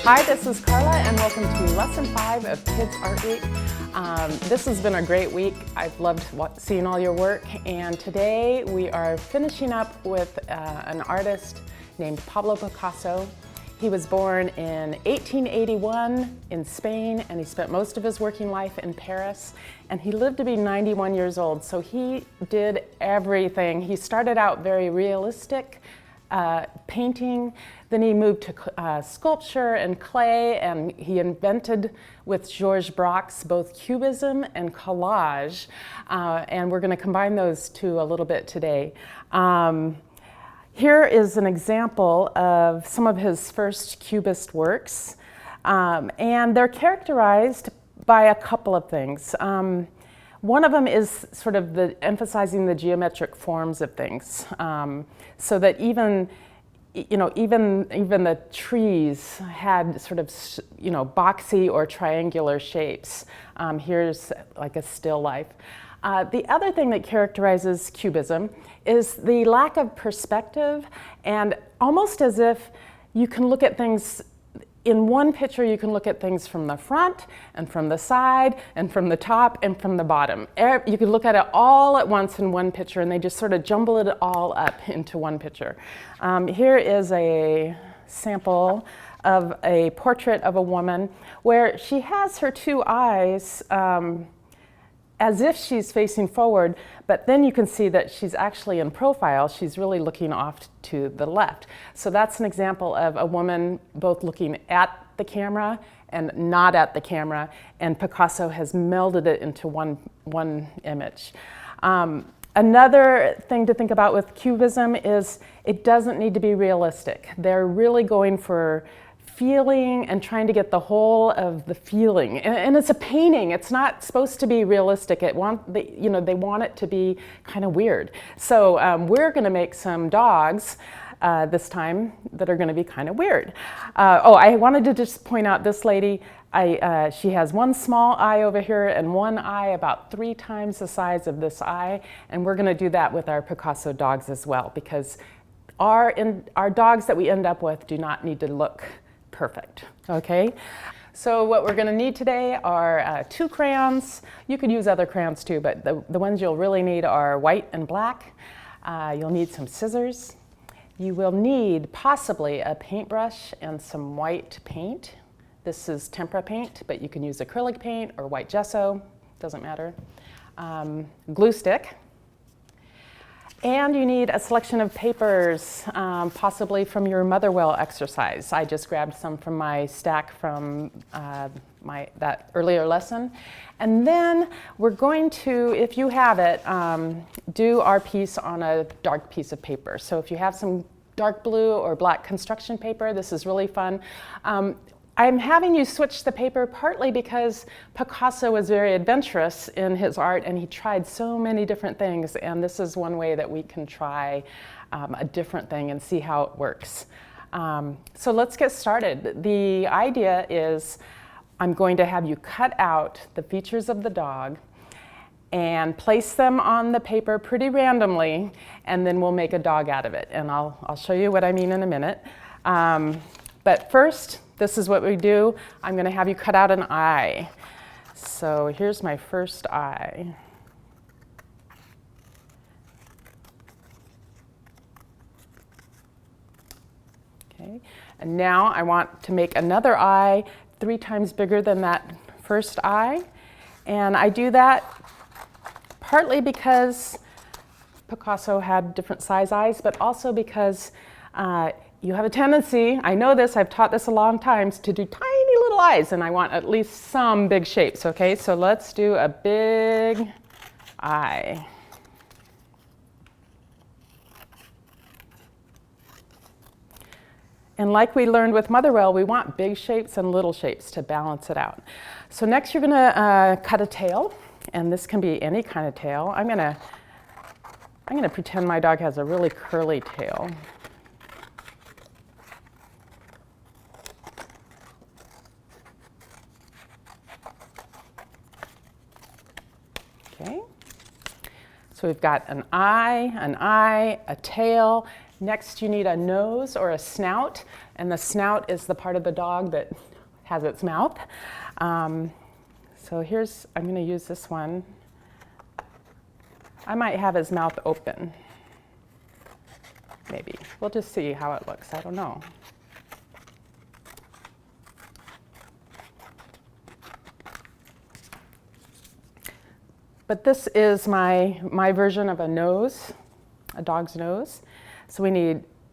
Hi, this is Carla, and welcome to Lesson 5 of Kids Art Week. This has been a great week. I've loved seeing all your work, and today we are finishing up with an artist named Pablo Picasso. He was born in 1881 in Spain, and he spent most of his working life in Paris, and he lived to be 91 years old, so he did everything. He started out very realistic, painting, then he moved to sculpture and clay, and he invented with Georges Braque's both cubism and collage, and we're going to combine those two a little bit today. Here is an example of some of his first cubist works, and they're characterized by a couple of things. One of them is sort of emphasizing the geometric forms of things, so that even the trees had sort of, boxy or triangular shapes. Here's like a still life. The other thing that characterizes cubism is the lack of perspective, and almost as if you can look at things in one picture. You can look at things from the front and from the side and from the top and from the bottom. You can look at it all at once in one picture, and they just sort of jumble it all up into one picture. Here is a sample of a portrait of a woman where she has her two eyes as if she's facing forward, but then you can see that she's actually in profile. She's really looking off to the left. So that's an example of a woman both looking at the camera and not at the camera, and Picasso has melded it into one image. Another thing to think about with cubism is it doesn't need to be realistic. They're really going for feeling and trying to get the whole of the feeling. And it's a painting. It's not supposed to be realistic. They want it to be kind of weird. So we're going to make some dogs this time that are going to be kind of weird. I wanted to just point out this lady. She has one small eye over here and one eye about 3 times the size of this eye. And we're going to do that with our Picasso dogs as well, because our dogs that we end up with do not need to look perfect, okay? So what we're going to need today are 2 crayons. You could use other crayons too, but the ones you'll really need are white and black. You'll need some scissors. You will need possibly a paintbrush and some white paint. This is tempera paint, but you can use acrylic paint or white gesso, doesn't matter. Glue stick. And you need a selection of papers, possibly from your Motherwell exercise. I just grabbed some from my stack from that earlier lesson. And then we're going to, if you have it, do our piece on a dark piece of paper. So if you have some dark blue or black construction paper, this is really fun. I'm having you switch the paper partly because Picasso was very adventurous in his art, and he tried so many different things, and this is one way that we can try a different thing and see how it works. So let's get started. The idea is I'm going to have you cut out the features of the dog and place them on the paper pretty randomly, and then we'll make a dog out of it, and I'll show you what I mean in a minute. But first, this is what we do. I'm going to have you cut out an eye. So here's my first eye. Okay, and now I want to make another eye 3 times bigger than that first eye. And I do that partly because Picasso had different size eyes, but also because you have a tendency, I know this, I've taught this a long time, to do tiny little eyes, and I want at least some big shapes, okay? So let's do a big eye. And like we learned with Motherwell, we want big shapes and little shapes to balance it out. So next you're gonna cut a tail, and this can be any kind of tail. I'm gonna pretend my dog has a really curly tail. So So we've got an eye, a tail. Next you need a nose or a snout, and the snout is the part of the dog that has its mouth. So here's, I'm going to use this one. I might have his mouth open. Maybe. We'll just see how it looks. I don't know. But this is my version of a nose, a dog's nose. So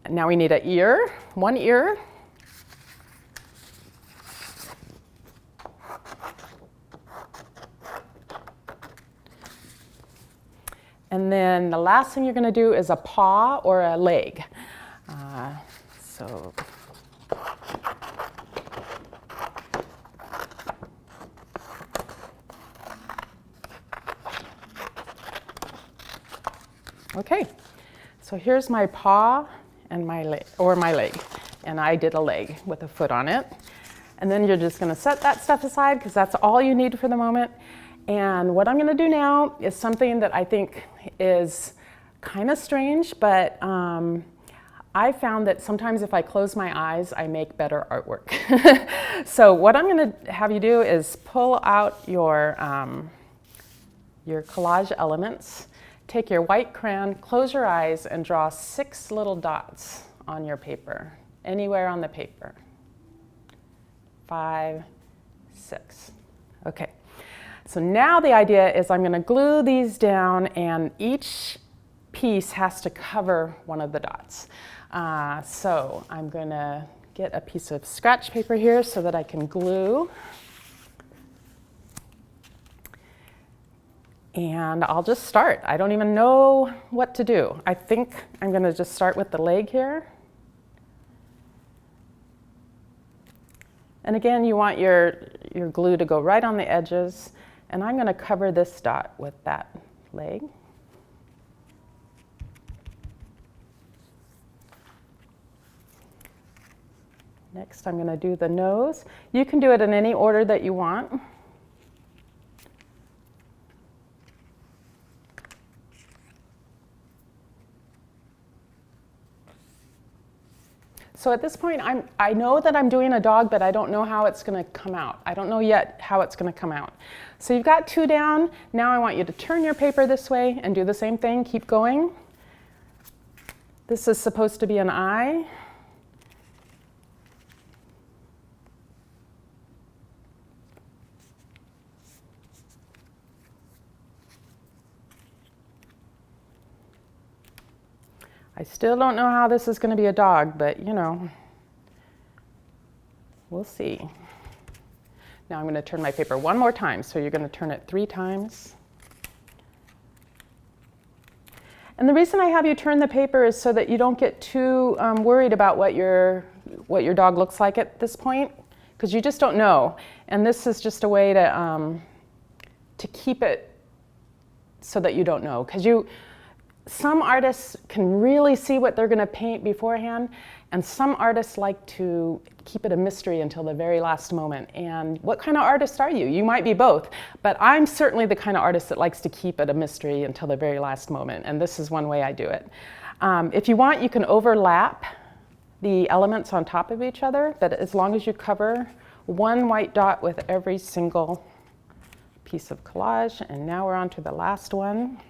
now we need an ear, one ear. And then the last thing you're going to do is a paw or a leg. Okay, so here's my paw and my leg, and I did a leg with a foot on it. And then you're just going to set that stuff aside because that's all you need for the moment. And what I'm going to do now is something that I think is kind of strange, but I found that sometimes if I close my eyes, I make better artwork. So what I'm going to have you do is pull out your collage elements, take your white crayon, close your eyes, and draw 6 little dots on your paper, anywhere on the paper. 5, 6. Okay. So now the idea is I'm going to glue these down, and each piece has to cover one of the dots. So I'm going to get a piece of scratch paper here so that I can glue. And I'll just start. I don't even know what to do. I think I'm going to just start with the leg here. And again, you want your glue to go right on the edges. And I'm going to cover this dot with that leg. Next, I'm going to do the nose. You can do it in any order that you want. So at this point, I know that I'm doing a dog, but I don't know how it's going to come out. I don't know yet how it's going to come out. So you've got 2 down. Now I want you to turn your paper this way and do the same thing. Keep going. This is supposed to be an eye. I still don't know how this is going to be a dog, but you know, we'll see. Now I'm going to turn my paper one more time, so you're going to turn it 3 times. And the reason I have you turn the paper is so that you don't get too worried about what your dog looks like at this point, because you just don't know. And this is just a way to keep it so that you don't know, because some artists can really see what they're going to paint beforehand, and some artists like to keep it a mystery until the very last moment. And what kind of artist are you? You might be both, but I'm certainly the kind of artist that likes to keep it a mystery until the very last moment, and this is one way I do it. If you want, you can overlap the elements on top of each other, but as long as you cover one white dot with every single piece of collage. And now we're on to the last one.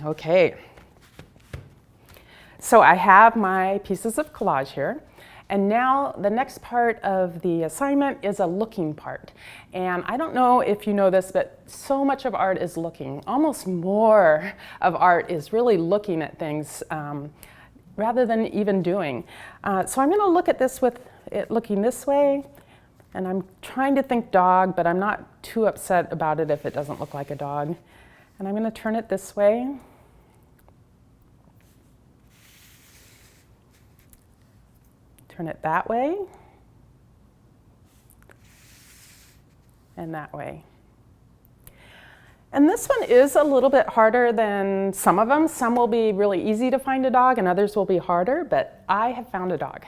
Okay, so I have my pieces of collage here, and now the next part of the assignment is a looking part. And I don't know if you know this, but so much of art is looking. Almost more of art is really looking at things rather than even doing. So I'm going to look at this with it looking this way, and I'm trying to think dog, but I'm not too upset about it if it doesn't look like a dog. And I'm going to turn it this way. Turn it that way. And that way. And this one is a little bit harder than some of them. Some will be really easy to find a dog, and others will be harder, but I have found a dog.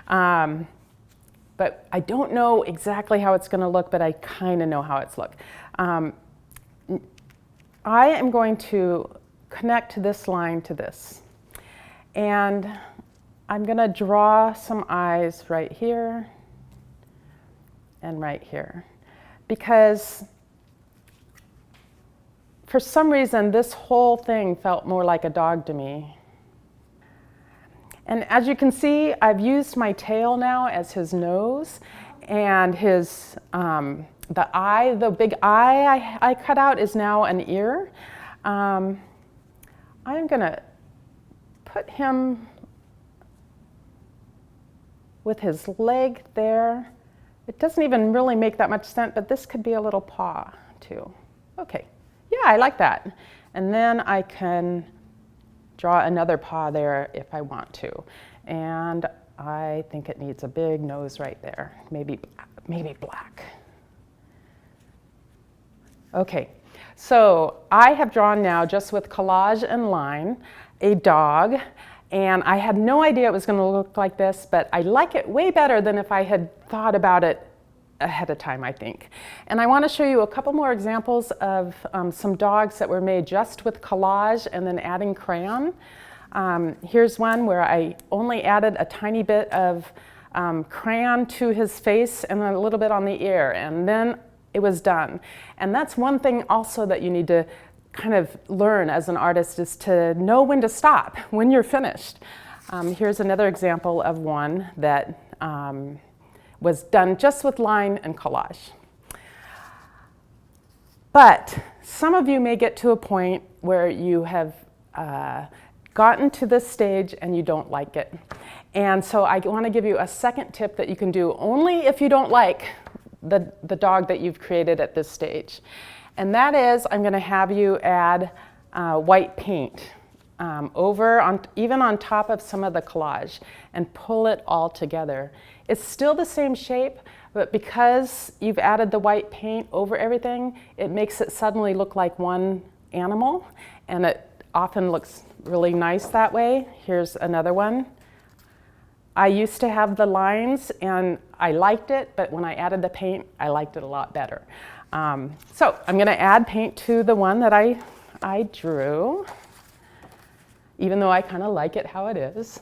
But I don't know exactly how it's going to look, but I kind of know how it's look. I am going to connect this line to this. And I'm going to draw some eyes right here and right here. Because for some reason, this whole thing felt more like a dog to me. And as you can see, I've used my tail now as his nose, and his, the big eye I cut out is now an ear. I'm gonna put him with his leg there. It doesn't even really make that much sense, but this could be a little paw too. Okay, yeah, I like that. And then I can draw another paw there if I want to. And I think it needs a big nose right there, maybe black. Okay, so I have drawn now, just with collage and line, a dog. And I had no idea it was going to look like this, but I like it way better than if I had thought about it ahead of time, I think. And I want to show you a couple more examples of some dogs that were made just with collage and then adding crayon. Here's one where I only added a tiny bit of crayon to his face and a little bit on the ear, and then it was done. And that's one thing also that you need to kind of learn as an artist, is to know when to stop, when you're finished. Here's another example of one that was done just with line and collage. But some of you may get to a point where you have gotten to this stage and you don't like it. And so I want to give you a second tip that you can do only if you don't like the dog that you've created at this stage. And that is, I'm going to have you add white paint even on top of some of the collage, and pull it all together. It's still the same shape, but because you've added the white paint over everything, it makes it suddenly look like one animal, and it often looks really nice that way. Here's another one. I used to have the lines and I liked it, but when I added the paint, I liked it a lot better. So I'm going to add paint to the one that I drew, even though I kind of like it how it is.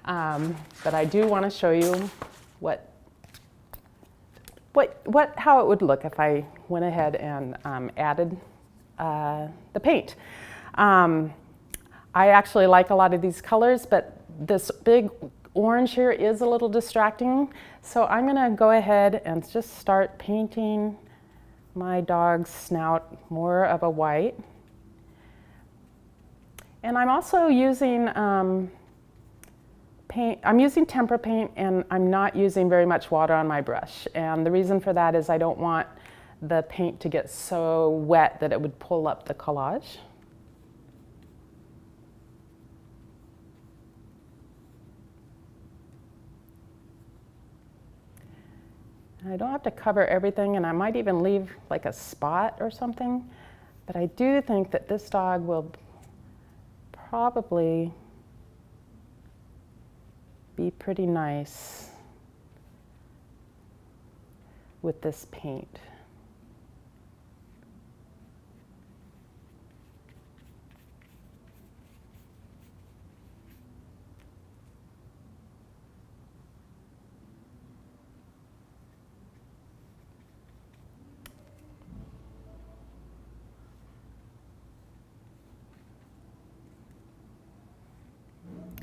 But I do want to show you how it would look if I went ahead and added the paint. I actually like a lot of these colors, but this big orange here is a little distracting. So I'm going to go ahead and just start painting my dog's snout more of a white. And I'm also using paint. I'm using tempera paint, and I'm not using very much water on my brush. And the reason for that is I don't want the paint to get so wet that it would pull up the collage. I don't have to cover everything, and I might even leave like a spot or something, but I do think that this dog will probably be pretty nice with this paint.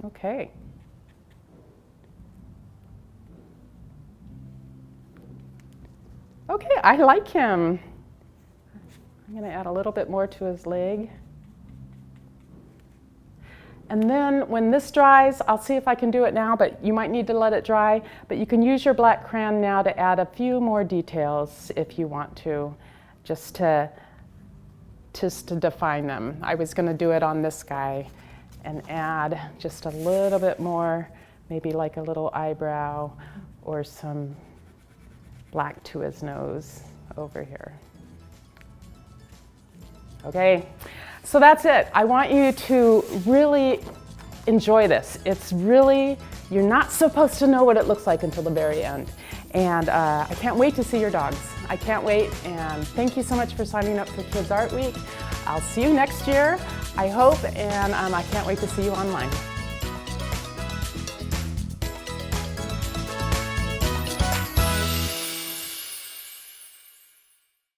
Okay. Okay, I like him. I'm going to add a little bit more to his leg. And then when this dries, I'll see if I can do it now, but you might need to let it dry. But you can use your black crayon now to add a few more details if you want to, just to define them. I was going to do it on this guy and add just a little bit more, maybe like a little eyebrow or some black to his nose over here. Okay, so that's it. I want you to really enjoy this. It's really, you're not supposed to know what it looks like until the very end. And I can't wait to see your dogs. I can't wait, and thank you so much for signing up for Kids Art Week. I'll see you next year, I hope, and I can't wait to see you online.